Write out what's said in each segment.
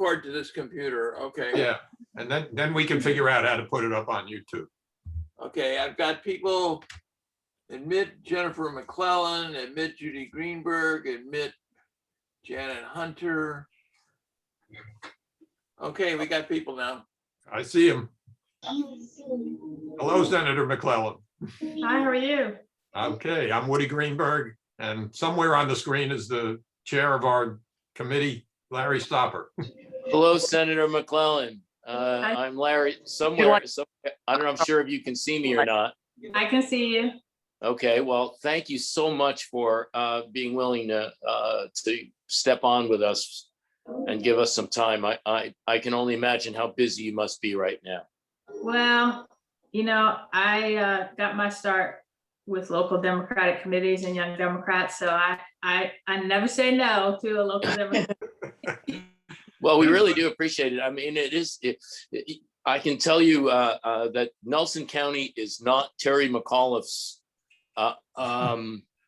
record to this computer. Okay. Yeah, and then we can figure out how to put it up on YouTube. Okay, I've got people admit Jennifer McClellan, admit Judy Greenberg, admit Janet Hunter. Okay, we got people now. I see him. Hello, Senator McClellan. Hi, how are you? Okay, I'm Woody Greenberg, and somewhere on the screen is the chair of our committee, Larry Stopper. Hello, Senator McClellan. I'm Larry. Somewhere, I don't know. I'm sure if you can see me or not. I can see you. Okay. Well, thank you so much for being willing to step on with us and give us some time. I can only imagine how busy you must be right now. Well, you know, I got my start with local Democratic committees and Young Democrats, so I never say no to a local Democrat. Well, we really do appreciate it. I mean, I can tell you that Nelson County is not Terry McAuliffe's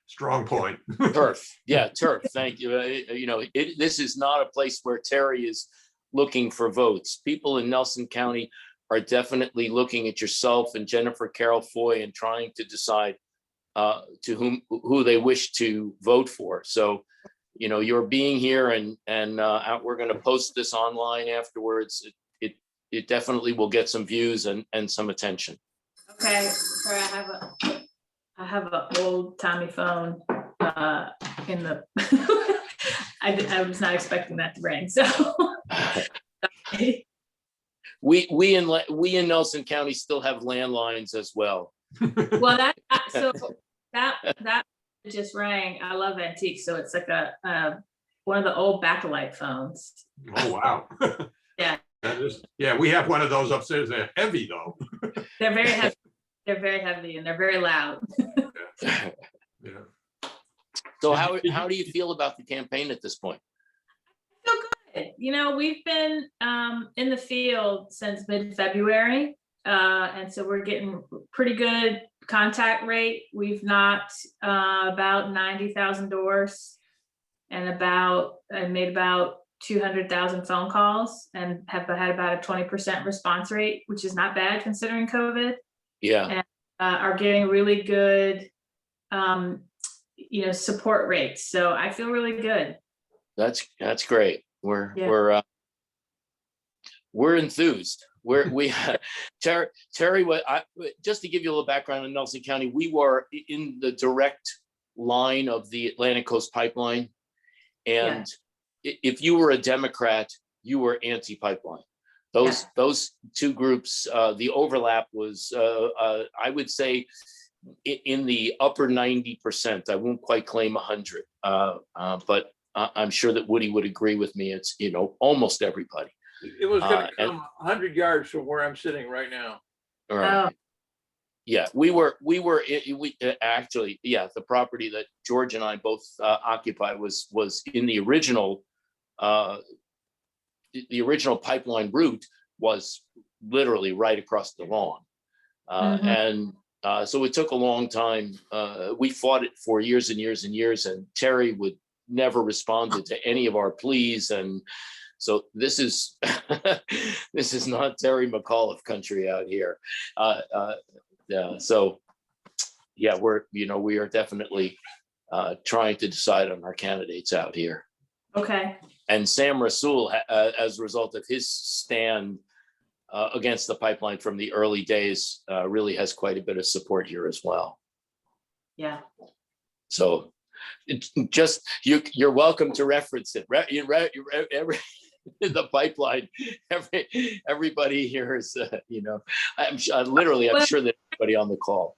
Strong point. turf. Yeah, turf. Thank you. You know, this is not a place where Terry is looking for votes. People in Nelson County are definitely looking at yourself and Jennifer Carroll Foy and trying to decide who they wish to vote for. So, you know, you're being here and we're going to post this online afterwards. It definitely will get some views and some attention. Okay, sorry, I have an old timey phone in the. I was not expecting that to ring. So. We in Nelson County still have landlines as well. Well, that just rang. I love antiques, so it's like a one of the old backlight phones. Oh wow. Yeah. Yeah, we have one of those upstairs. They're heavy though. They're very heavy. They're very heavy and they're very loud. Yeah. So how do you feel about the campaign at this point? I feel good. You know, we've been in the field since mid-February, and so we're getting pretty good contact rate. We've knocked about 90,000 doors and made about 200,000 phone calls and have had about a 20% response rate, which is not bad considering COVID. Yeah. And are getting really good, you know, support rates. So I feel really good. That's great. We're enthused. Terry, just to give you a little background in Nelson County, we were in the direct line of the Atlantic Coast Pipeline. And if you were a Democrat, you were anti-pipeline. Those two groups, the overlap was, I would say, in the upper 90%. I won't quite claim 100, but I'm sure that Woody would agree with me. It's, you know, almost everybody. It was going to come 100 yards from where I'm sitting right now. All right. Yeah, we actually, yeah, the property that George and I both occupy was in the original pipeline route was literally right across the lawn. And so it took a long time. We fought it for years and years and years, and Terry would never responded to any of our pleas. And so this is this is not Terry McAuliffe country out here. So yeah, we are definitely trying to decide on our candidates out here. Okay. And Sam Rasool, as a result of his stand against the pipeline from the early days, really has quite a bit of support here as well. Yeah. So you're welcome to reference it. The pipeline, everybody here is, I'm sure that everybody on the call.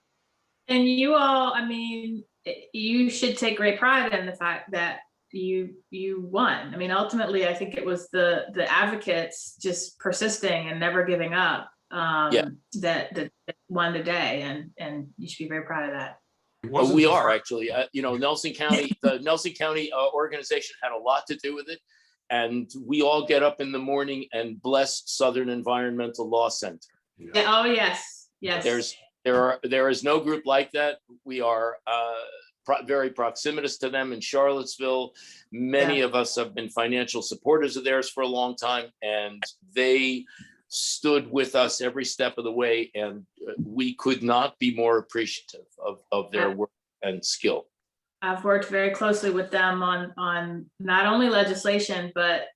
And you all, I mean, you should take great pride in the fact that you won. I mean, ultimately, I think it was the advocates just persisting and never giving up that won the day, and you should be very proud of that. Well, we are actually, Nelson County, the Nelson County organization had a lot to do with it. And we all get up in the morning and bless Southern Environmental Law Center. Yeah. Oh, yes. Yes. There is no group like that. We are very proximitous to them in Charlottesville. Many of us have been financial supporters of theirs for a long time, and they stood with us every step of the way, and we could not be more appreciative of their work and skill. I've worked very closely with them on not only legislation, but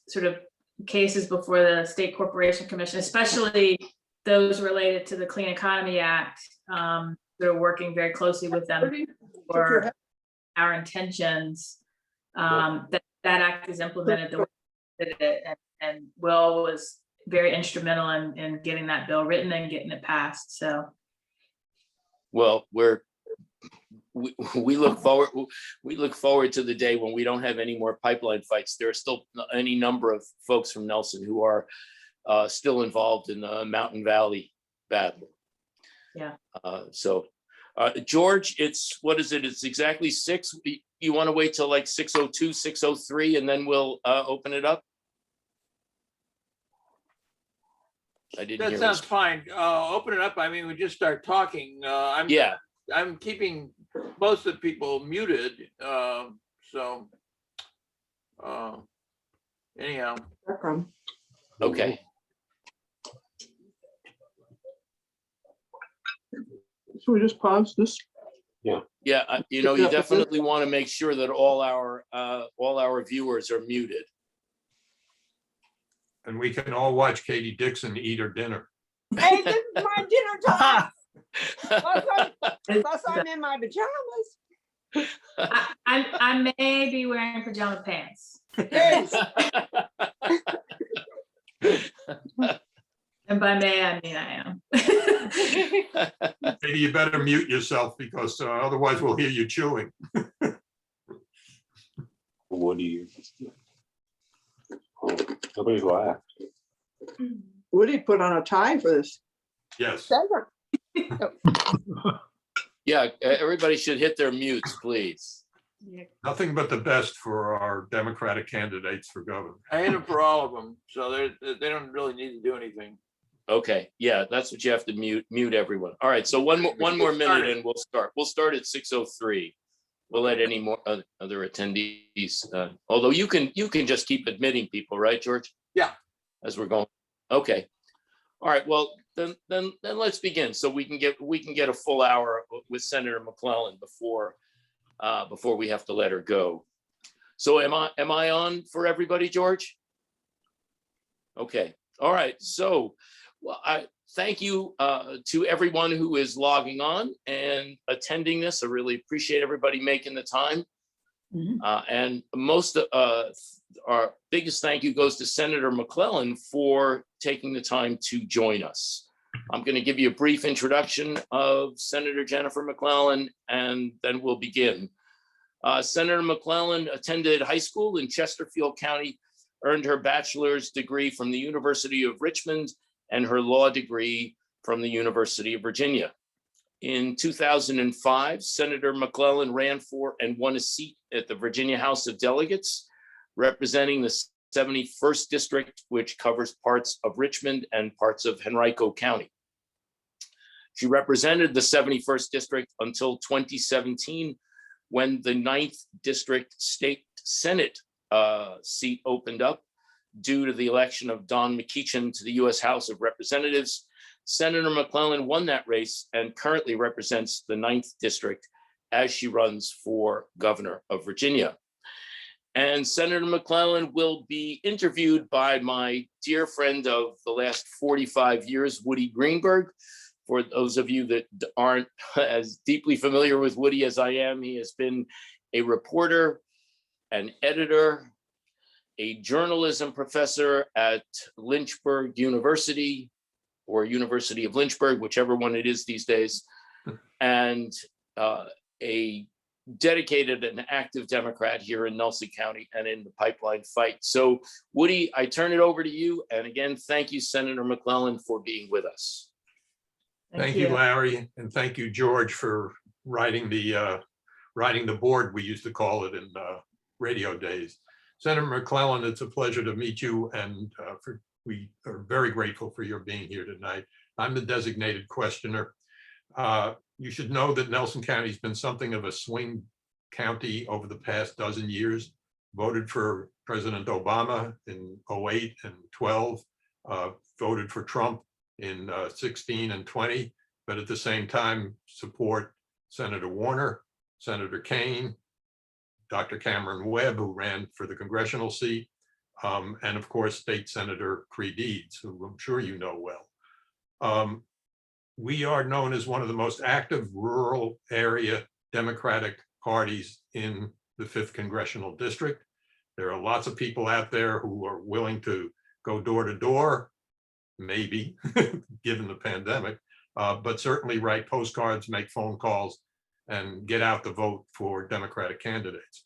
sort of cases before the State Corporation Commission, especially those related to the Clean Economy Act. They're working very closely with them for our intentions. That act is implemented the way it did, and Will was very instrumental in getting that bill written and getting it passed. So, well, we look forward to the day when we don't have any more pipeline fights. There are still any number of folks from Nelson who are still involved in the Mountain Valley battle. Yeah. George, what is it? It's exactly 6. You want to wait till like 6:02, 6:03, and then we'll open it up? I didn't hear. That sounds fine. Open it up. I mean, we just start talking. I'm keeping most of the people muted. Anyhow. Okay. So we just pause this? Yeah, you definitely want to make sure that all our viewers are muted. And we can all watch Katie Dixon eat her dinner. Hey, this is my dinner time. Plus I'm in my pajamas. I may be wearing pajama pants. Yes. And by may, I mean I am. Katie, you better mute yourself because otherwise we'll hear you chewing. What do you? Oh, nobody's laughed. Woody put on a tie for this. Yes. Yeah, everybody should hit their mutes, please. Nothing but the best for our Democratic candidates for governor. I hit them for all of them, so they don't really need to do anything. Okay, yeah, that's what you have to mute everyone. All right, so one more minute and we'll start. We'll start at 6:03. We'll let any more other attendees. Although you can just keep admitting people, right, George? Yeah. As we're going. Okay. All right. Well, then let's begin. So we can get a full hour with Senator McClellan before we have to let her go. So am I on for everybody, George? Okay. All right. So, well, I thank you to everyone who is logging on and attending this. I really appreciate everybody making the time. And most our biggest thank you goes to Senator McClellan for taking the time to join us. I'm going to give you a brief introduction of Senator Jennifer McClellan, and then we'll begin. Senator McClellan attended high school in Chesterfield County, earned her bachelor's degree from the University of Richmond and her law degree from the University of Virginia. In 2005, Senator McClellan ran for and won a seat at the Virginia House of Delegates, representing the 71st District, which covers parts of Richmond and parts of Henrico County. She represented the 71st District until 2017, when the 9th District State Senate seat opened up due to the election of Don McEachin to the U.S. House of Representatives. Senator McClellan won that race and currently represents the 9th District as she runs for governor of Virginia. And Senator McClellan will be interviewed by my dear friend of the last 45 years, Woody Greenberg. For those of you that aren't as deeply familiar with Woody as I am, he has been a reporter, an editor, a journalism professor at Lynchburg University, or University of Lynchburg, whichever one it is these days, and a dedicated and active Democrat here in Nelson County and in the pipeline fight. So Woody, I turn it over to you. And again, thank you, Senator McClellan, for being with us. Thank you, Larry, and thank you, George, for writing the board, we used to call it in radio days. Senator McClellan, it's a pleasure to meet you, and we are very grateful for your being here tonight. I'm the designated questioner. You should know that Nelson County's been something of a swing county over the past dozen years. Voted for President Obama in 08 and 12, voted for Trump in 16 and 20, but at the same time support Senator Warner, Senator Kane, Dr. Cameron Webb, who ran for the congressional seat, and of course, State Senator Cree Deeds, who I'm sure you know well. We are known as one of the most active rural area Democratic parties in the 5th Congressional District. There are lots of people out there who are willing to go door to door, maybe, given the pandemic, but certainly write postcards, make phone calls, and get out the vote for Democratic candidates.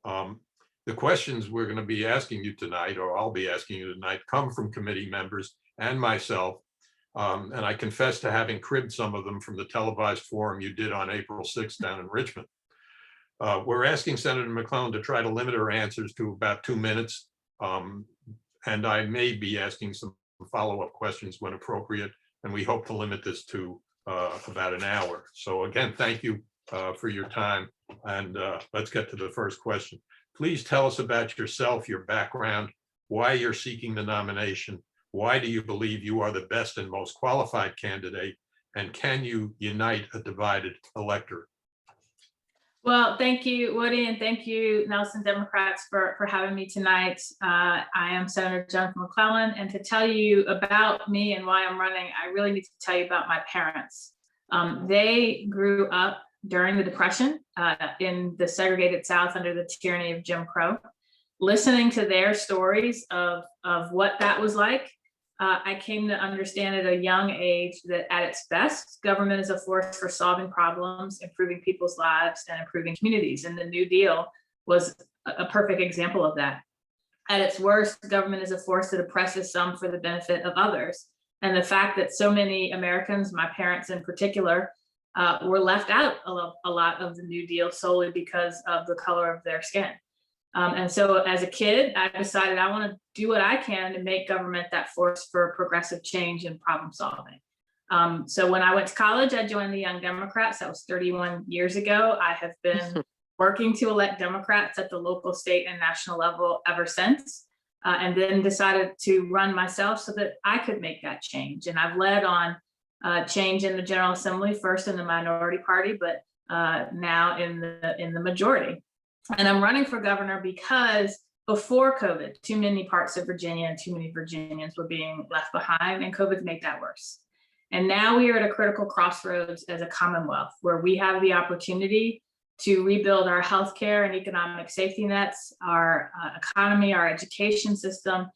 The questions we're going to be asking you tonight, or I'll be asking you tonight, come from committee members and myself. And I confess to having cribbed some of them from the televised forum you did on April 6th down in Richmond. We're asking Senator McClellan to try to limit her answers to about 2 minutes. And I may be asking some follow-up questions when appropriate, and we hope to limit this to about an hour. So again, thank you for your time, and let's get to the first question. Please tell us about yourself, your background, why you're seeking the nomination, why do you believe you are the best and most qualified candidate, and can you unite a divided electorate? Well, thank you, Woody, and thank you, Nelson Democrats, for having me tonight. I am Senator Jennifer McClellan, and to tell you about me and why I'm running, I really need to tell you about my parents. They grew up during the Depression in the segregated South under the tyranny of Jim Crow. Listening to their stories of what that was like, I came to understand at a young age that at its best, government is a force for solving problems, improving people's lives, and improving communities. And the New Deal was a perfect example of that. At its worst, government is a force that oppresses some for the benefit of others. And the fact that so many Americans, my parents in particular, were left out a lot of the New Deal solely because of the color of their skin. And so as a kid, I decided I want to do what I can to make government that force for progressive change and problem solving. So when I went to college, I joined the Young Democrats. That was 31 years ago. I have been working to elect Democrats at the local, state, and national level ever since, and then decided to run myself so that I could make that change. And I've led on change in the General Assembly, first in the minority party, but now in the majority. And I'm running for governor because before COVID, too many parts of Virginia and too many Virginians were being left behind, and COVID made that worse. And now we are at a critical crossroads as a Commonwealth where we have the opportunity to rebuild our healthcare and economic safety nets, our economy, our education system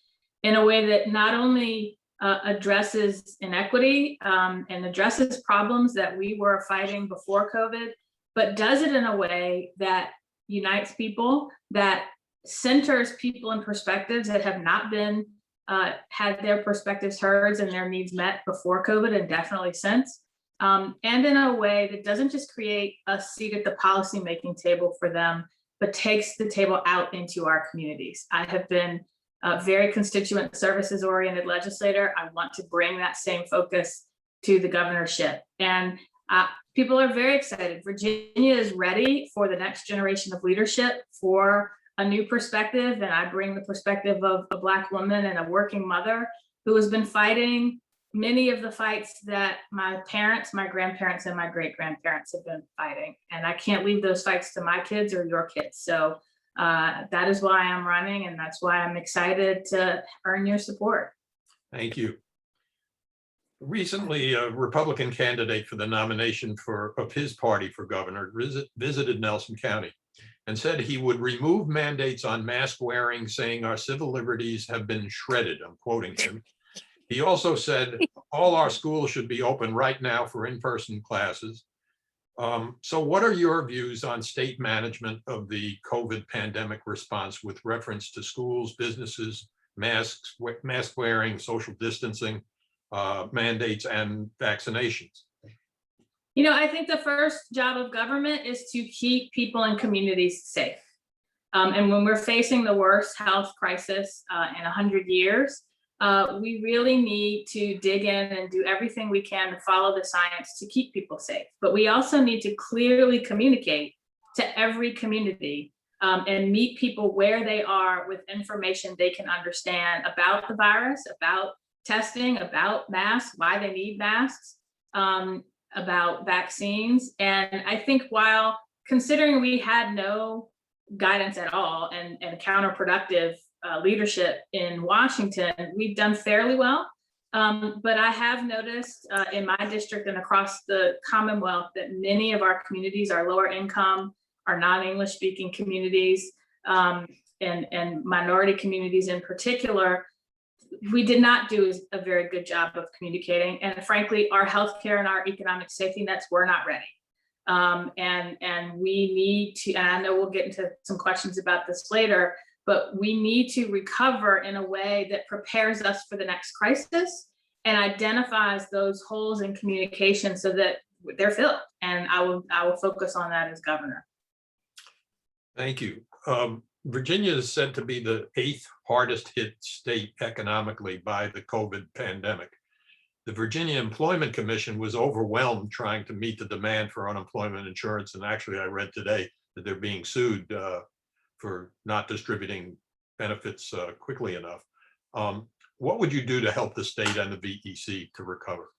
in a way that not only addresses inequity and addresses problems that we were fighting before COVID, but does it in a way that unites people, that centers people in perspectives that have not been had their perspectives heard and their needs met before COVID and definitely since, and in a way that doesn't just create a seat at the policymaking table for them, but takes the table out into our communities. I have been a very constituent services oriented legislator. I want to bring that same focus to the governorship. And people are very excited. Virginia is ready for the next generation of leadership, for a new perspective. And I bring the perspective of a Black woman and a working mother who has been fighting many of the fights that my parents, my grandparents, and my great-grandparents have been fighting. And I can't leave those fights to my kids or your kids. So that is why I'm running, and that's why I'm excited to earn your support. Thank you. Recently, a Republican candidate for the nomination of his party for governor visited Nelson County and said he would remove mandates on mask wearing, saying our civil liberties have been shredded. I'm quoting him. He also said all our schools should be open right now for in-person classes. So what are your views on state management of the COVID pandemic response with reference to schools, businesses, mask wearing, social distancing, mandates, and vaccinations? You know, I think the first job of government is to keep people and communities safe. And when we're facing the worst health crisis in 100 years, we really need to dig in and do everything we can to follow the science to keep people safe. But we also need to clearly communicate to every community and meet people where they are with information they can understand about the virus, about testing, about masks, why they need masks, about vaccines. And I think while considering we had no guidance at all and counterproductive leadership in Washington, we've done fairly well. But I have noticed in my district and across the Commonwealth that many of our communities are lower income, are non-English speaking communities, and minority communities in particular. We did not do a very good job of communicating. And frankly, our healthcare and our economic safety nets were not ready. And we need to, and I know we'll get into some questions about this later, but we need to recover in a way that prepares us for the next crisis and identifies those holes in communication so that they're filled. And I will focus on that as governor. Thank you. Virginia is said to be the 8th hardest hit state economically by the COVID pandemic. The Virginia Employment Commission was overwhelmed trying to meet the demand for unemployment insurance. And actually, I read today that they're being sued for not distributing benefits quickly enough. What would you do to help the state and the VEC to recover?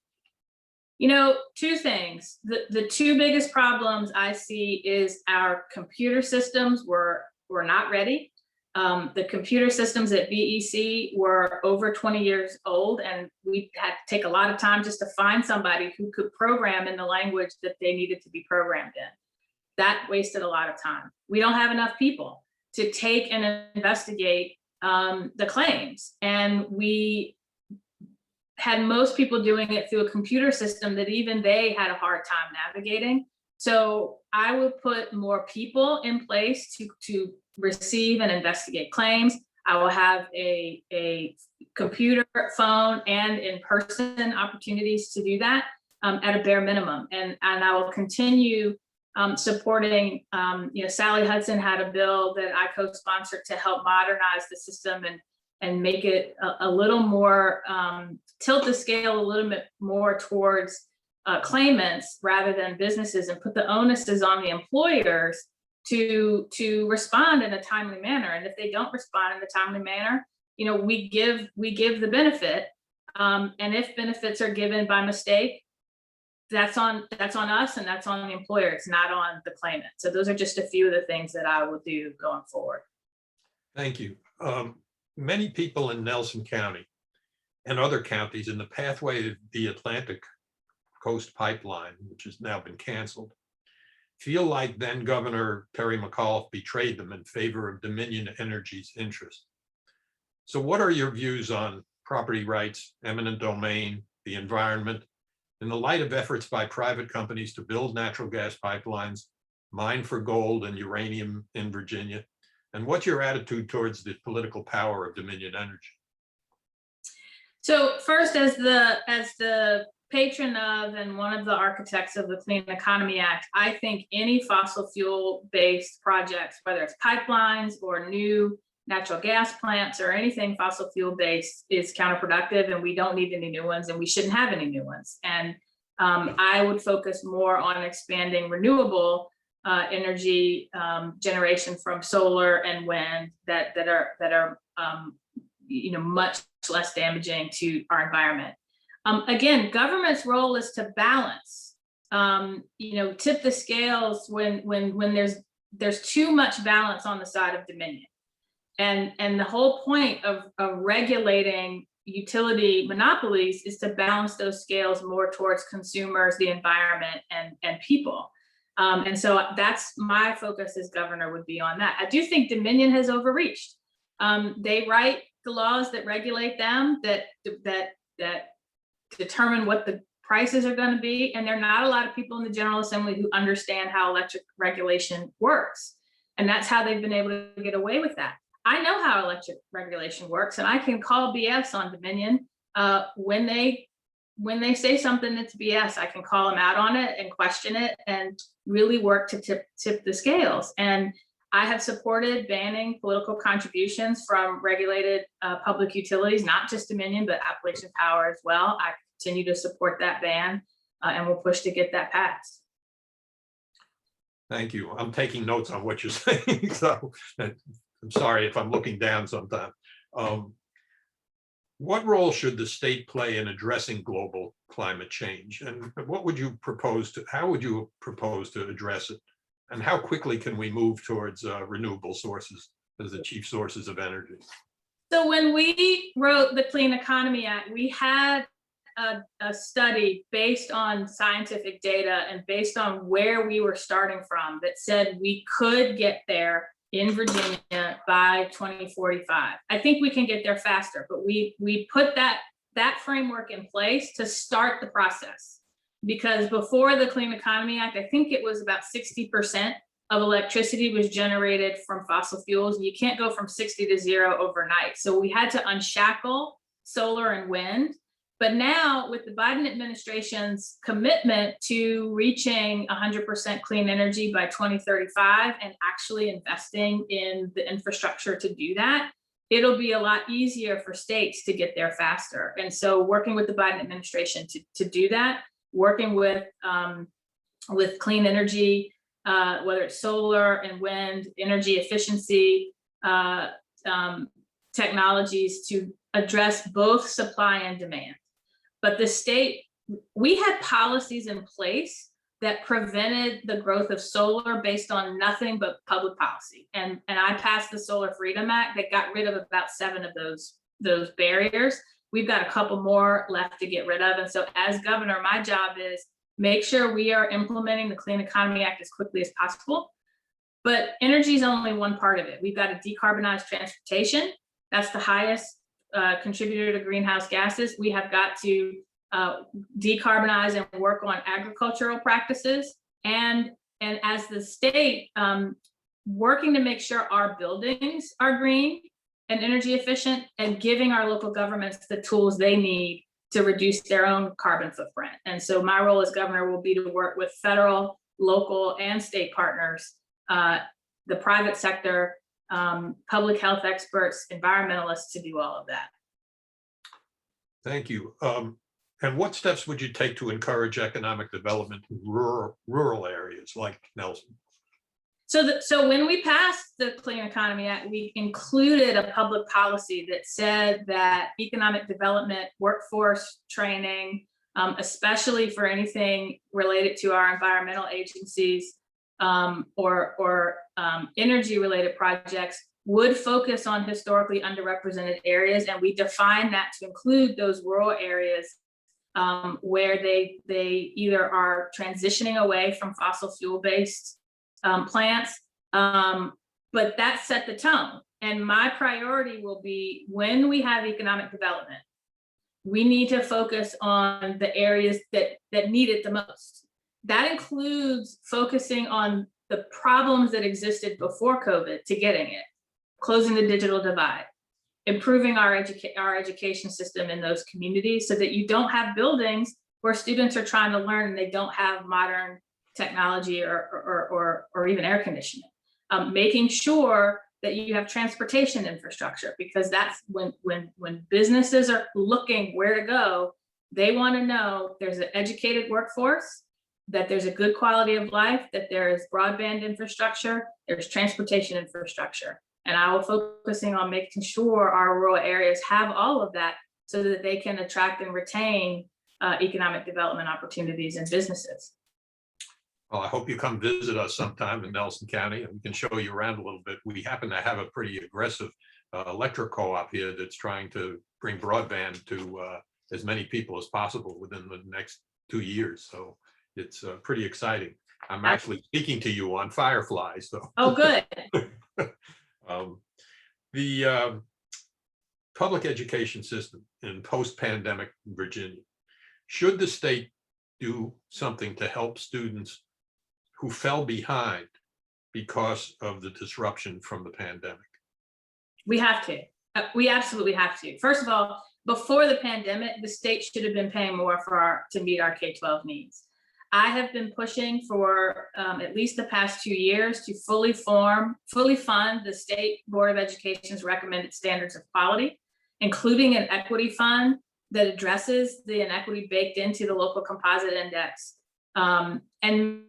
You know, two things. The two biggest problems I see is our computer systems were not ready. The computer systems at VEC were over 20 years old, and we had to take a lot of time just to find somebody who could program in the language that they needed to be programmed in. That wasted a lot of time. We don't have enough people to take and investigate the claims. And we had most people doing it through a computer system that even they had a hard time navigating. So I would put more people in place to receive and investigate claims. I will have a computer, phone, and in-person opportunities to do that at a bare minimum. And I will continue supporting, Sally Hudson had a bill that I co-sponsored to help modernize the system and make it a little more, tilt the scale a little bit more towards claimants rather than businesses, and put the onus on the employers to respond in a timely manner. And if they don't respond in a timely manner, we give the benefit. And if benefits are given by mistake, that's on us and that's on the employer. It's not on the claimant. So those are just a few of the things that I will do going forward. Thank you. Many people in Nelson County and other counties in the pathway to the Atlantic Coast Pipeline, which has now been canceled, feel like then Governor Terry McAuliffe betrayed them in favor of Dominion Energy's interest. So what are your views on property rights, eminent domain, the environment, in the light of efforts by private companies to build natural gas pipelines, mine for gold and uranium in Virginia? And what's your attitude towards the political power of Dominion Energy? So first, as the patron of and one of the architects of the Clean Economy Act, I think any fossil fuel-based projects, whether it's pipelines or new natural gas plants or anything fossil fuel-based, is counterproductive, and we don't need any new ones, and we shouldn't have any new ones. And I would focus more on expanding renewable energy generation from solar and wind that are much less damaging to our environment. Again, government's role is to balance, tip the scales when there's too much balance on the side of Dominion. And the whole point of regulating utility monopolies is to balance those scales more towards consumers, the environment, and people. And so that's my focus as governor, would be on that. I do think Dominion has overreached. They write the laws that regulate them, that determine what the prices are going to be. And there are not a lot of people in the General Assembly who understand how electric regulation works. And that's how they've been able to get away with that. I know how electric regulation works, and I can call BS on Dominion when they say something that's BS. I can call them out on it and question it and really work to tip the scales. And I have supported banning political contributions from regulated public utilities, not just Dominion, but Appalachian Power as well. I continue to support that ban and will push to get that passed. Thank you. I'm taking notes on what you're saying, so I'm sorry if I'm looking down sometime. What role should the state play in addressing global climate change? And what would you propose to, how would you propose to address it? And how quickly can we move towards renewable sources as the chief sources of energy? So when we wrote the Clean Economy Act, we had a study based on scientific data and based on where we were starting from that said we could get there in Virginia by 2045. I think we can get there faster, but we put that framework in place to start the process. Because before the Clean Economy Act, I think it was about 60% of electricity was generated from fossil fuels. You can't go from 60 to 0 overnight. So we had to unshackle solar and wind. But now with the Biden administration's commitment to reaching 100% clean energy by 2035 and actually investing in the infrastructure to do that, it'll be a lot easier for states to get there faster. And so working with the Biden administration to do that, working with clean energy, whether it's solar and wind, energy efficiency technologies to address both supply and demand. But the state, we had policies in place that prevented the growth of solar based on nothing but public policy. And I passed the Solar Freedom Act that got rid of about 7 of those barriers. We've got a couple more left to get rid of. And so as governor, my job is make sure we are implementing the Clean Economy Act as quickly as possible. But energy is only one part of it. We've got to decarbonize transportation. That's the highest contributor to greenhouse gases. We have got to decarbonize and work on agricultural practices. And as the state, working to make sure our buildings are green and energy efficient and giving our local governments the tools they need to reduce their own carbon footprint. And so my role as governor will be to work with federal, local, and state partners, the private sector, public health experts, environmentalists to do all of that. Thank you. And what steps would you take to encourage economic development in rural areas like Nelson? So when we passed the Clean Economy Act, we included a public policy that said that economic development, workforce training, especially for anything related to our environmental agencies or energy-related projects, would focus on historically underrepresented areas. And we define that to include those rural areas where they either are transitioning away from fossil fuel-based plants, but that set the tone. And my priority will be when we have economic development, we need to focus on the areas that need it the most. That includes focusing on the problems that existed before COVID to getting it, closing the digital divide, improving our education system in those communities so that you don't have buildings where students are trying to learn and they don't have modern technology or even air conditioning. Making sure that you have transportation infrastructure, because that's when businesses are looking where to go, they want to know there's an educated workforce, that there's a good quality of life, that there is broadband infrastructure, there's transportation infrastructure. And I will focusing on making sure our rural areas have all of that so that they can attract and retain economic development opportunities and businesses. Well, I hope you come visit us sometime in Nelson County and we can show you around a little bit. We happen to have a pretty aggressive electric co-op here that's trying to bring broadband to as many people as possible within the next 2 years. So it's pretty exciting. I'm actually speaking to you on Firefly. So. Oh, good. The public education system in post-pandemic Virginia, should the state do something to help students who fell behind because of the disruption from the pandemic? We have to. We absolutely have to. First of all, before the pandemic, the state should have been paying more to meet our K-12 needs. I have been pushing for at least the past 2 years to fully fund the State Board of Education's recommended standards of quality, including an equity fund that addresses the inequity baked into the local composite index. And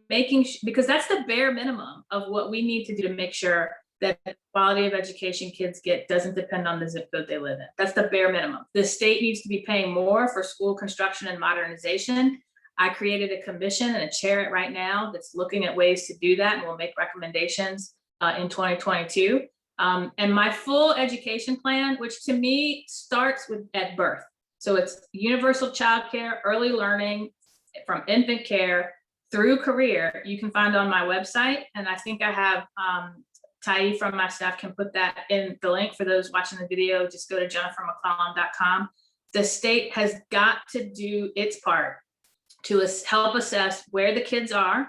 because that's the bare minimum of what we need to do to make sure that the quality of education kids get doesn't depend on the zip code they live in. That's the bare minimum. The state needs to be paying more for school construction and modernization. I created a commission and chair it right now that's looking at ways to do that, and we'll make recommendations in 2022. And my full education plan, which to me starts at birth. So it's universal childcare, early learning from infant care through career, you can find on my website. And I think I have Tai from my staff can put that in the link for those watching the video. Just go to jennifermcclellan.com. The state has got to do its part to help assess where the kids are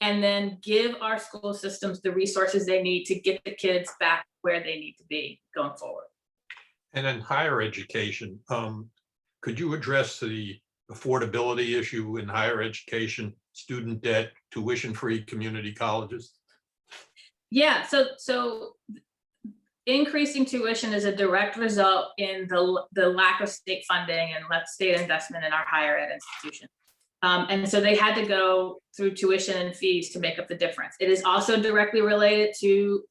and then give our school systems the resources they need to get the kids back where they need to be going forward. And in higher education, could you address the affordability issue in higher education, student debt, tuition-free community colleges? Yeah, so increasing tuition is a direct result in the lack of state funding and state investment in our higher ed institutions. And so they had to go through tuition and fees to make up the difference. It is also directly related to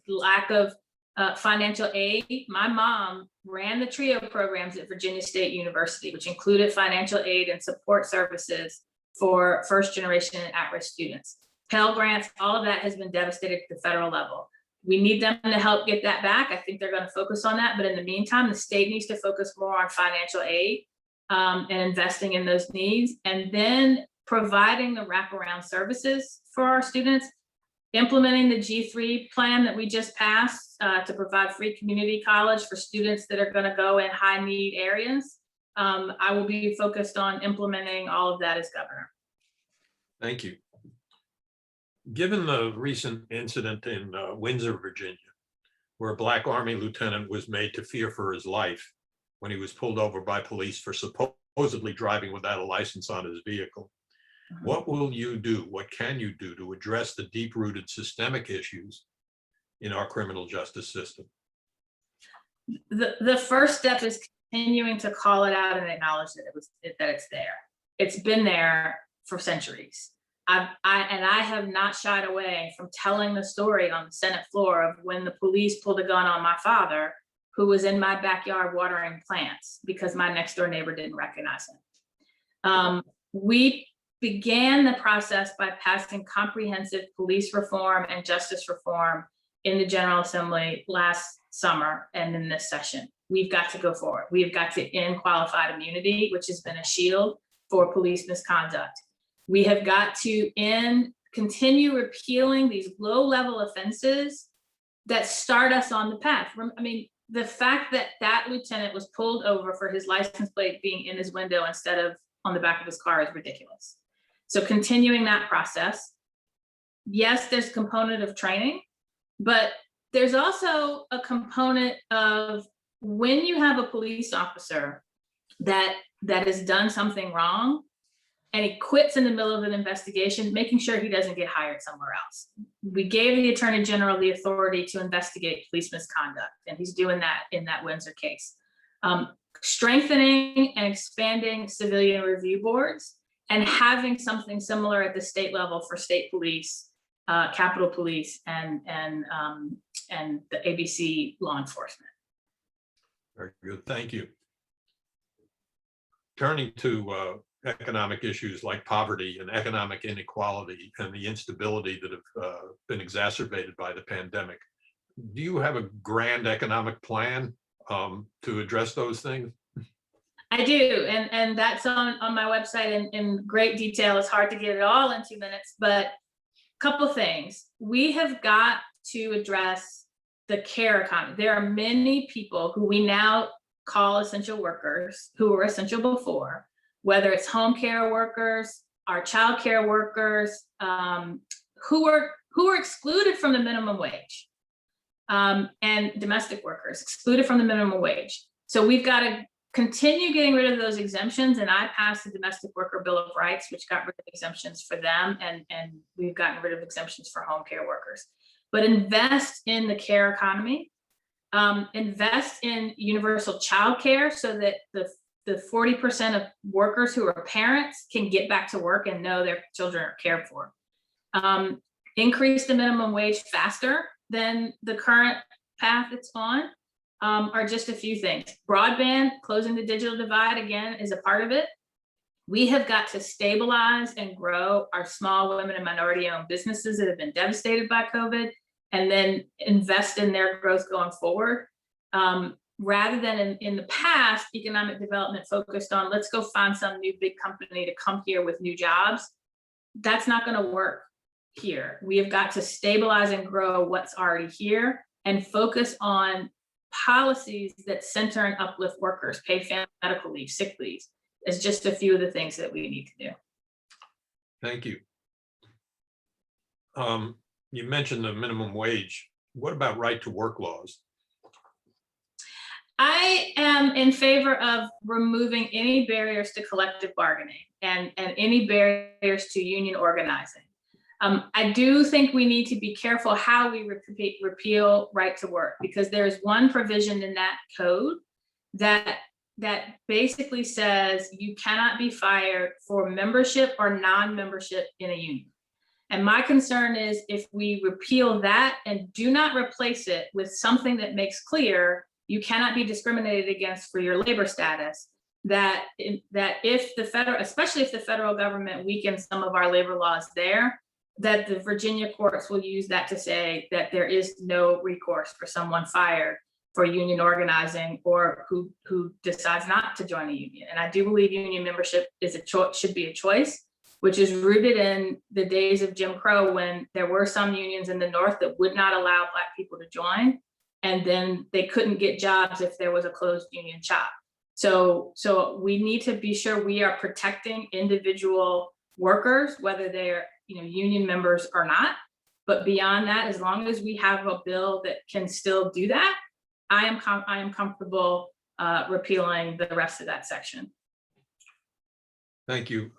lack of financial aid. My mom ran the TRIO programs at Virginia State University, which included financial aid and support services for first generation and at-risk students. Pell Grants, all of that has been devastated at the federal level. We need them to help get that back. I think they're going to focus on that. But in the meantime, the state needs to focus more on financial aid and investing in those needs, and then providing the wraparound services for our students, implementing the G3 plan that we just passed to provide free community college for students that are going to go in high need areas. I will be focused on implementing all of that as governor. Thank you. Given the recent incident in Windsor, Virginia, where a Black Army lieutenant was made to fear for his life when he was pulled over by police for supposedly driving without a license on his vehicle, what will you do? What can you do to address the deep-rooted systemic issues in our criminal justice system? The first step is continuing to call it out and acknowledge that it's there. It's been there for centuries. I have not shied away from telling the story on the Senate floor of when the police pulled a gun on my father, who was in my backyard watering plants because my next door neighbor didn't recognize him. We began the process by passing comprehensive police reform and justice reform in the General Assembly last summer and in this session. We've got to go forward. We've got to end qualified immunity, which has been a shield for police misconduct. We have got to continue repealing these low-level offenses that start us on the path. I mean, the fact that that lieutenant was pulled over for his license plate being in his window instead of on the back of his car is ridiculous. So continuing that process. Yes, there's a component of training, but there's also a component of when you have a police officer that has done something wrong and he quits in the middle of an investigation, making sure he doesn't get hired somewhere else. We gave the Attorney General the authority to investigate police misconduct, and he's doing that in that Windsor case. Strengthening and expanding civilian review boards and having something similar at the state level for state police, Capitol Police, and the ABC law enforcement. Very good, thank you. Turning to economic issues like poverty and economic inequality and the instability that have been exacerbated by the pandemic, do you have a grand economic plan to address those things? I do, and that's on my website in great detail. It's hard to get it all in 2 minutes, but a couple things. We have got to address the care economy. There are many people who we now call essential workers who were essential before, whether it's home care workers, our child care workers, who are excluded from the minimum wage, and domestic workers excluded from the minimum wage. So we've got to continue getting rid of those exemptions, and I passed the Domestic Worker Bill of Rights, which got rid of exemptions for them, and we've gotten rid of exemptions for home care workers. But invest in the care economy, invest in universal child care so that the 40% of workers who are parents can get back to work and know their children are cared for. Increase the minimum wage faster than the current path it's on, are just a few things. Broadband, closing the digital divide, again, is a part of it. We have got to stabilize and grow our small women and minority-owned businesses that have been devastated by COVID, and then invest in their growth going forward. Rather than in the past, economic development focused on, let's go find some new big company to come here with new jobs. That's not going to work here. We have got to stabilize and grow what's already here and focus on policies that center and uplift workers, pay family medical leave, sick leave, is just a few of the things that we need to do. Thank you. You mentioned the minimum wage. What about right to work laws? I am in favor of removing any barriers to collective bargaining and any barriers to union organizing. I do think we need to be careful how we repeal right to work, because there's one provision in that code that basically says you cannot be fired for membership or non-membership in a union. And my concern is if we repeal that and do not replace it with something that makes clear you cannot be discriminated against for your labor status, that if the federal, especially if the federal government weakens some of our labor laws there, that the Virginia courts will use that to say that there is no recourse for someone fired for union organizing or who decides not to join a union. And I do believe union membership is should be a choice, which is rooted in the days of Jim Crow, when there were some unions in the North that would not allow Black people to join, and then they couldn't get jobs if there was a closed union shop. So we need to be sure we are protecting individual workers, whether they're union members or not. But beyond that, as long as we have a bill that can still do that, I am comfortable repealing the rest of that section. Thank you.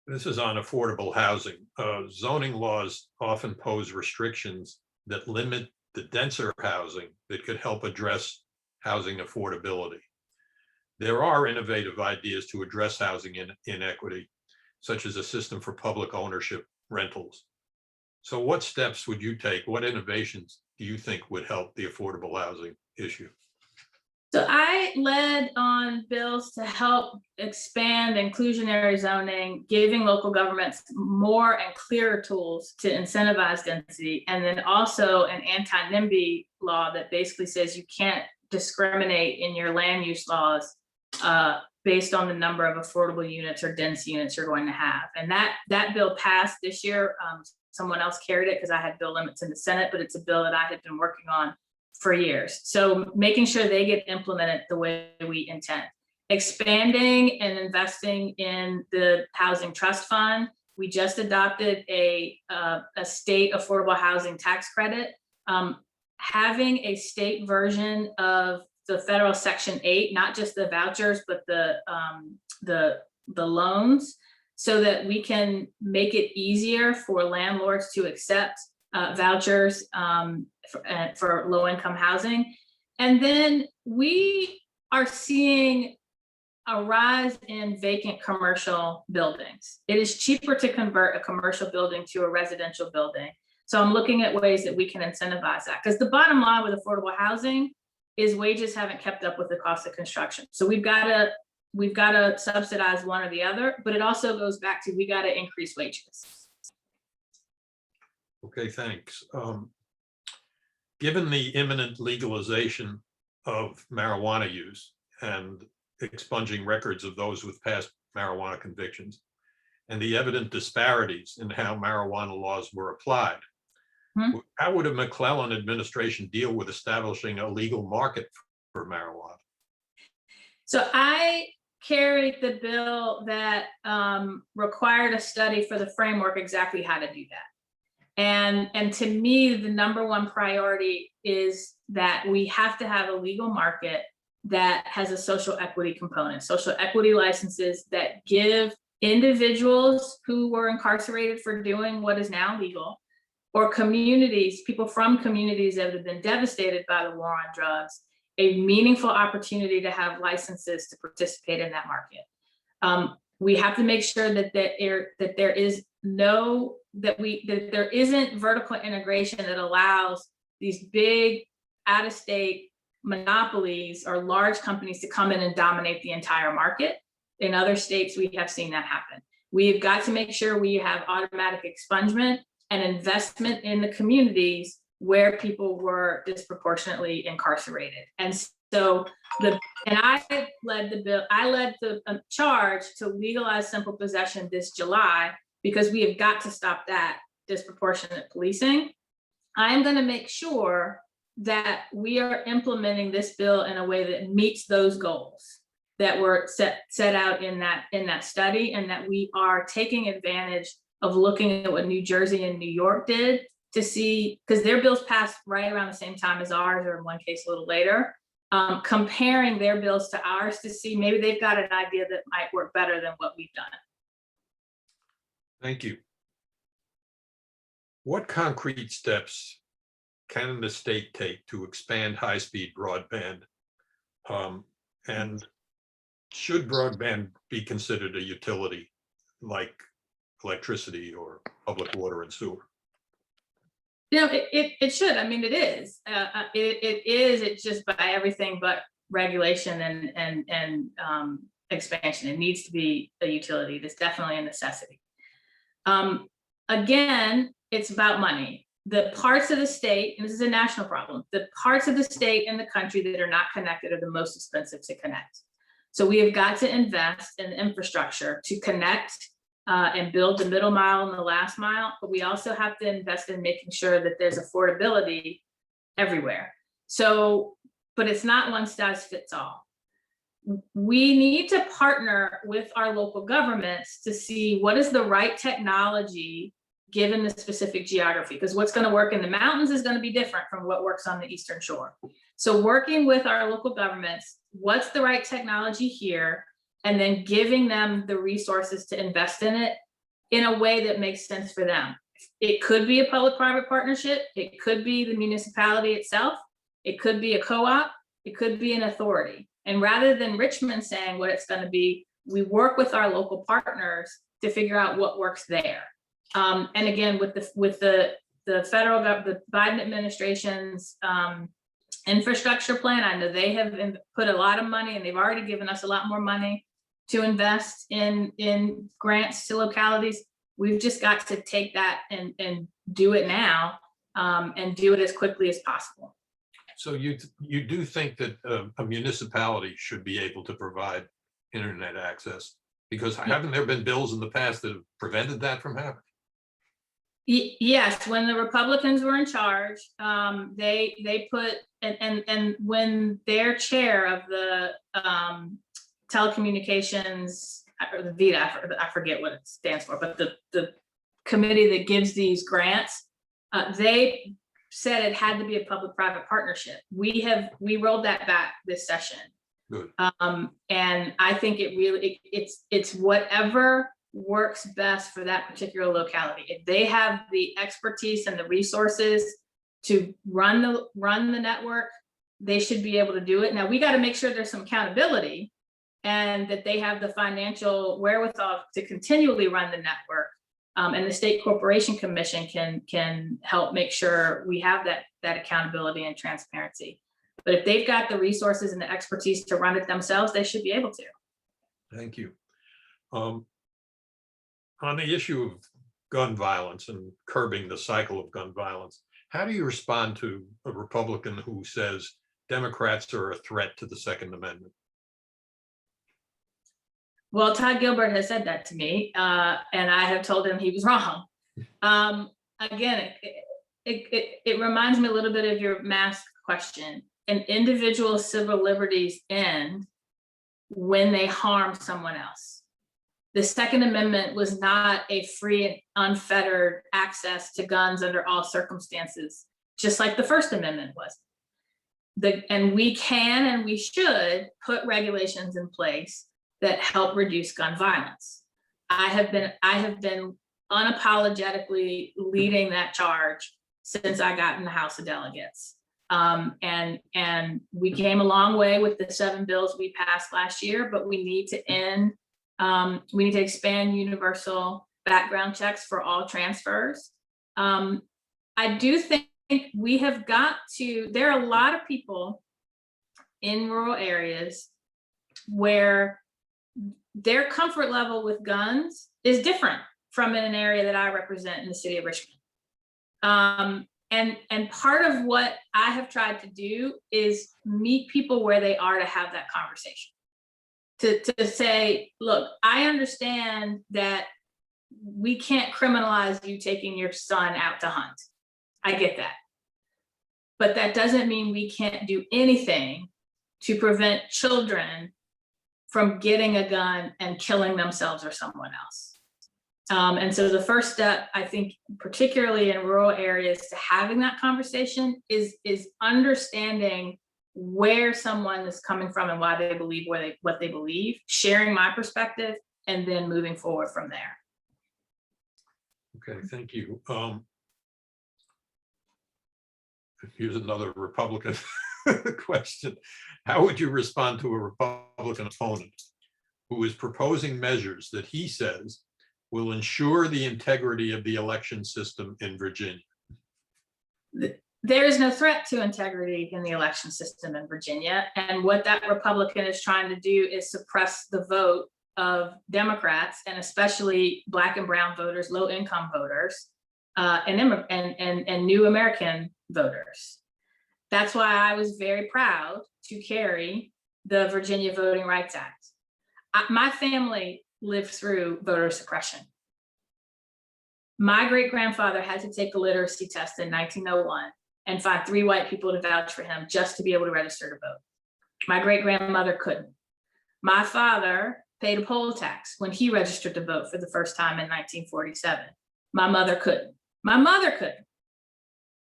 This is on affordable housing. Zoning laws often pose restrictions that limit the denser housing that could help address housing affordability. There are innovative ideas to address housing inequity, such as a system for public ownership rentals. So what steps would you take? What innovations do you think would help the affordable housing issue? So I led on bills to help expand inclusionary zoning, giving local governments more and clearer tools to incentivize density, and then also an anti-NIMBY law that basically says you can't discriminate in your land use laws based on the number of affordable units or dense units you're going to have. And that bill passed this year. Someone else carried it because I had bill limits in the Senate, but it's a bill that I had been working on for years. So making sure they get implemented the way we intend. Expanding and investing in the Housing Trust Fund. We just adopted a state affordable housing tax credit. Having a state version of the federal Section 8, not just the vouchers, but the loans, so that we can make it easier for landlords to accept vouchers for low-income housing. And then we are seeing a rise in vacant commercial buildings. It is cheaper to convert a commercial building to a residential building. So I'm looking at ways that we can incentivize that, because the bottom line with affordable housing is wages haven't kept up with the cost of construction. So we've got to subsidize one or the other, but it also goes back to we got to increase wages. Okay, thanks. Given the imminent legalization of marijuana use and expunging records of those with past marijuana convictions, and the evident disparities in how marijuana laws were applied, how would a McClellan administration deal with establishing a legal market for marijuana? So I carried the bill that required a study for the framework exactly how to do that. And to me, the number one priority is that we have to have a legal market that has a social equity component, social equity licenses that give individuals who were incarcerated for doing what is now legal, or communities, people from communities that have been devastated by the war on drugs, a meaningful opportunity to have licenses to participate in that market. We have to make sure that there isn't vertical integration that allows these big out-of-state monopolies or large companies to come in and dominate the entire market. In other states, we have seen that happen. We've got to make sure we have automatic expungement and investment in the communities where people were disproportionately incarcerated. And so I led the charge to legalize simple possession this July, because we have got to stop that disproportionate policing. I am going to make sure that we are implementing this bill in a way that meets those goals that were set out in that study, and that we are taking advantage of looking at what New Jersey and New York did to see, because their bills passed right around the same time as ours, or in one case a little later, comparing their bills to ours to see maybe they've got an idea that might work better than what we've done. Thank you. What concrete steps can the state take to expand high-speed broadband? And should broadband be considered a utility like electricity or public water and sewer? It should. I mean, it is. It is. It's just by everything but regulation and expansion. It needs to be a utility. It's definitely a necessity. Again, it's about money. The parts of the state, and this is a national problem, the parts of the state and the country that are not connected are the most expensive to connect. So we have got to invest in infrastructure to connect and build the middle mile and the last mile, but we also have to invest in making sure that there's affordability everywhere. So, but it's not one size fits all. We need to partner with our local governments to see what is the right technology given the specific geography, because what's going to work in the mountains is going to be different from what works on the Eastern Shore. So working with our local governments, what's the right technology here, and then giving them the resources to invest in it in a way that makes sense for them. It could be a public-private partnership. It could be the municipality itself. It could be a co-op. It could be an authority. And rather than Richmond saying what it's going to be, we work with our local partners to figure out what works there. And again, with the federal government, the Biden administration's infrastructure plan, I know they have put a lot of money, and they've already given us a lot more money to invest in grants to localities. We've just got to take that and do it now, and do it as quickly as possible. So you do think that a municipality should be able to provide internet access? Because haven't there been bills in the past that have prevented that from happening? Yes, when the Republicans were in charge, they put, and when their chair of the telecommunications, or the VITA, I forget what it stands for, but the committee that gives these grants, they said it had to be a public-private partnership. We rolled that back this session. Good. And I think it's whatever works best for that particular locality. If they have the expertise and the resources to run the network, they should be able to do it. Now we got to make sure there's some accountability, and that they have the financial wherewithal to continually run the network. And the State Corporation Commission can help make sure we have that accountability and transparency. But if they've got the resources and the expertise to run it themselves, they should be able to. Thank you. On the issue of gun violence and curbing the cycle of gun violence, how do you respond to a Republican who says Democrats are a threat to the Second Amendment? Well, Todd Gilbert has said that to me, and I have told him he was wrong. Again, it reminds me a little bit of your mask question. An individual's civil liberties end when they harm someone else. The Second Amendment was not a free and unfettered access to guns under all circumstances, just like the First Amendment was. and we can and we should put regulations in place that help reduce gun violence. I have been unapologetically leading that charge since I got in the House of Delegates. And we came a long way with the 7 bills we passed last year, but we need to expand universal background checks for all transfers. I do think we have got to, there are a lot of people in rural areas where their comfort level with guns is different from in an area that I represent in the city of Richmond. And part of what I have tried to do is meet people where they are to have that conversation. To say, look, I understand that we can't criminalize you taking your son out to hunt. I get that. But that doesn't mean we can't do anything to prevent children from getting a gun and killing themselves or someone else. And so the first step, I think, particularly in rural areas, to having that conversation is understanding where someone is coming from and why they believe what they believe, sharing my perspective, and then moving forward from there. Okay, thank you. Here's another Republican question. How would you respond to a Republican opponent who is proposing measures that he says will ensure the integrity of the election system in Virginia? There is no threat to integrity in the election system in Virginia. And what that Republican is trying to do is suppress the vote of Democrats, and especially Black and brown voters, low income voters, and new American voters. That's why I was very proud to carry the Virginia Voting Rights Act. My family lived through voter suppression. My great-grandfather had to take a literacy test in 1901 and find 3 white people to vouch for him just to be able to register to vote. My great-grandmother couldn't. My father paid a poll tax when he registered to vote for the first time in 1947. My mother couldn't. My mother couldn't.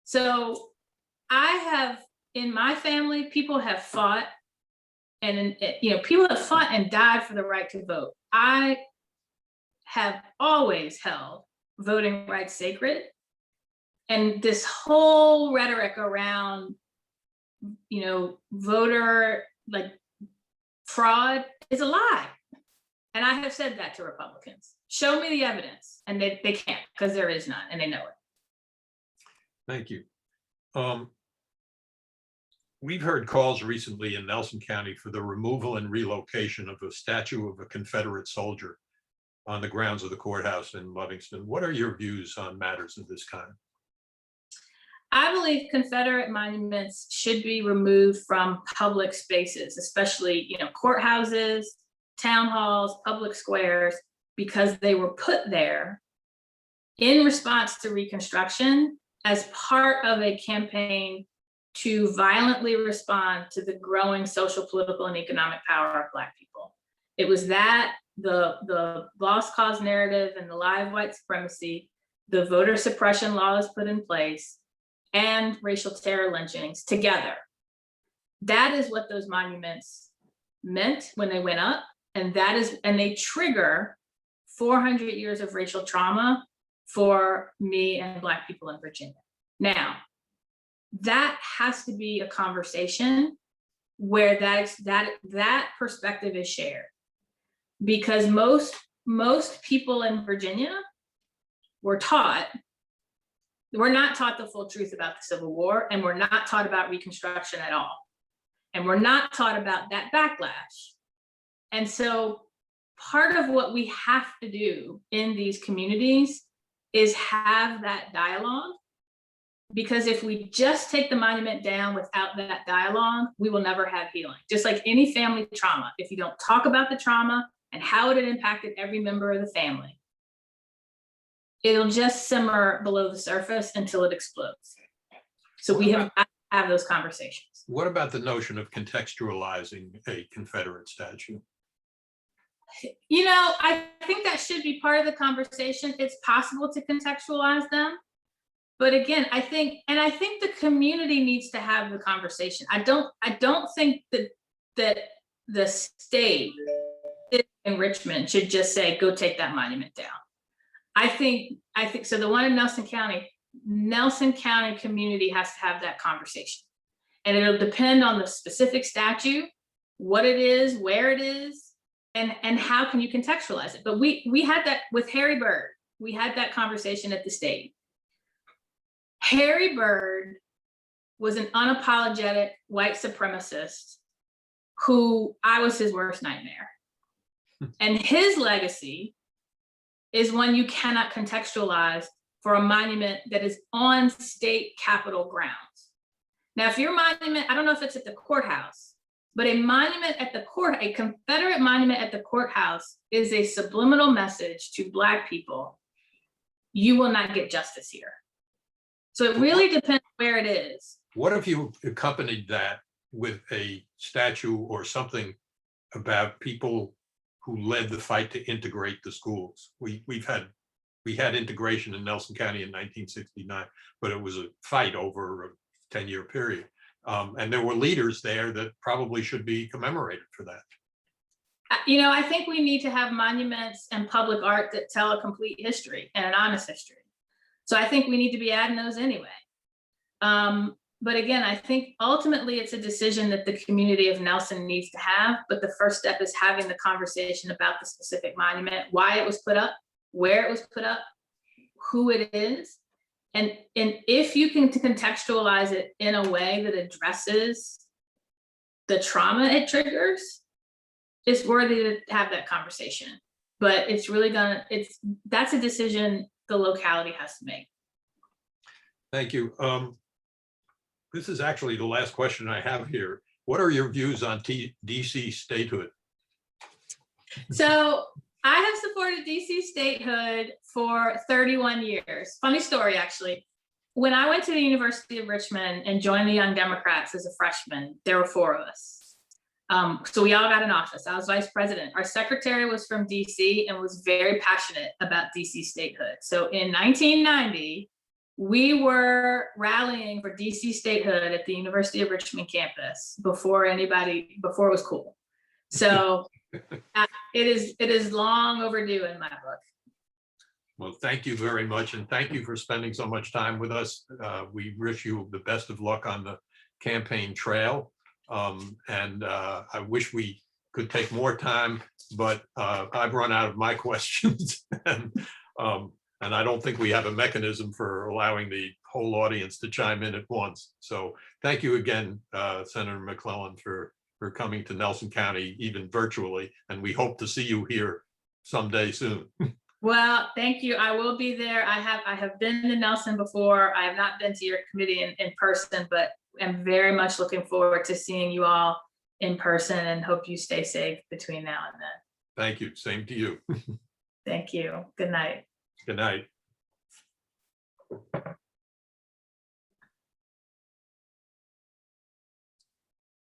So I have, in my family, people have fought and, people have fought and died for the right to vote. I have always held voting rights sacred. And this whole rhetoric around, voter fraud is a lie. And I have said that to Republicans. Show me the evidence. And they can't, because there is none, and they know it. Thank you. We've heard calls recently in Nelson County for the removal and relocation of a statue of a Confederate soldier on the grounds of the courthouse in Livingston. What are your views on matters of this kind? I believe Confederate monuments should be removed from public spaces, especially, courthouses, town halls, public squares, because they were put there in response to Reconstruction as part of a campaign to violently respond to the growing social, political, and economic power of Black people. It was that, the lost cause narrative and the lie of white supremacy, the voter suppression laws put in place, and racial terror lynchings together. That is what those monuments meant when they went up, and they trigger 400 years of racial trauma for me and Black people in Virginia. Now, that has to be a conversation where that perspective is shared, because most people in Virginia were not taught the full truth about the Civil War, and we're not taught about Reconstruction at all. And we're not taught about that backlash. And so part of what we have to do in these communities is have that dialogue, because if we just take the monument down without that dialogue, we will never have healing. Just like any family trauma, if you don't talk about the trauma and how it had impacted every member of the family, it'll just simmer below the surface until it explodes. So we have to have those conversations. What about the notion of contextualizing a Confederate statue? I think that should be part of the conversation. It's possible to contextualize them, But again, I think the community needs to have the conversation. I don't think that the state in Richmond should just say, go take that monument down. I think so. The one in Nelson County community has to have that conversation. And it'll depend on the specific statute, what it is, where it is, and how can you contextualize it. But we had that with Harry Byrd. We had that conversation at the state. Harry Byrd was an unapologetic white supremacist who I was his worst nightmare. And his legacy is one you cannot contextualize for a monument that is on state capitol grounds. Now, if your monument, I don't know if it's at the courthouse, but a monument at the a Confederate monument at the courthouse is a subliminal message to Black people. You will not get justice here. So it really depends where it is. What if you accompanied that with a statue or something about people who led the fight to integrate the schools? We had integration in Nelson County in 1969, but it was a fight over a 10-year period. And there were leaders there that probably should be commemorated for that. I think we need to have monuments and public art that tell a complete history and an honest history. So I think we need to be adding those anyway. But again, I think ultimately it's a decision that the community of Nelson needs to have. But the first step is having the conversation about the specific monument, why it was put up, where it was put up, who it is. And if you can contextualize it in a way that addresses the trauma it triggers, it's worthy to have that conversation. But it's really that's a decision the locality has to make. Thank you. This is actually the last question I have here. What are your views on DC statehood? So I have supported DC statehood for 31 years. Funny story, actually. When I went to the University of Richmond and joined the Young Democrats as a freshman, there were 4 of us. So we all got an office. I was vice president. Our secretary was from DC and was very passionate about DC statehood. So in 1990, we were rallying for DC statehood at the University of Richmond campus before it was cool. So it is long overdue in my book. Well, thank you very much. And thank you for spending so much time with us. We wish you the best of luck on the campaign trail. And I wish we could take more time, but I've run out of my questions. And I don't think we have a mechanism for allowing the whole audience to chime in at once. So thank you again, Senator McClellan, for coming to Nelson County, even virtually. And we hope to see you here someday soon. Well, thank you. I will be there. I have been to Nelson before. I have not been to your committee in person, but I'm very much looking forward to seeing you all in person and hope you stay safe between now and then. Thank you. Same to you. Thank you. Good night. Good night.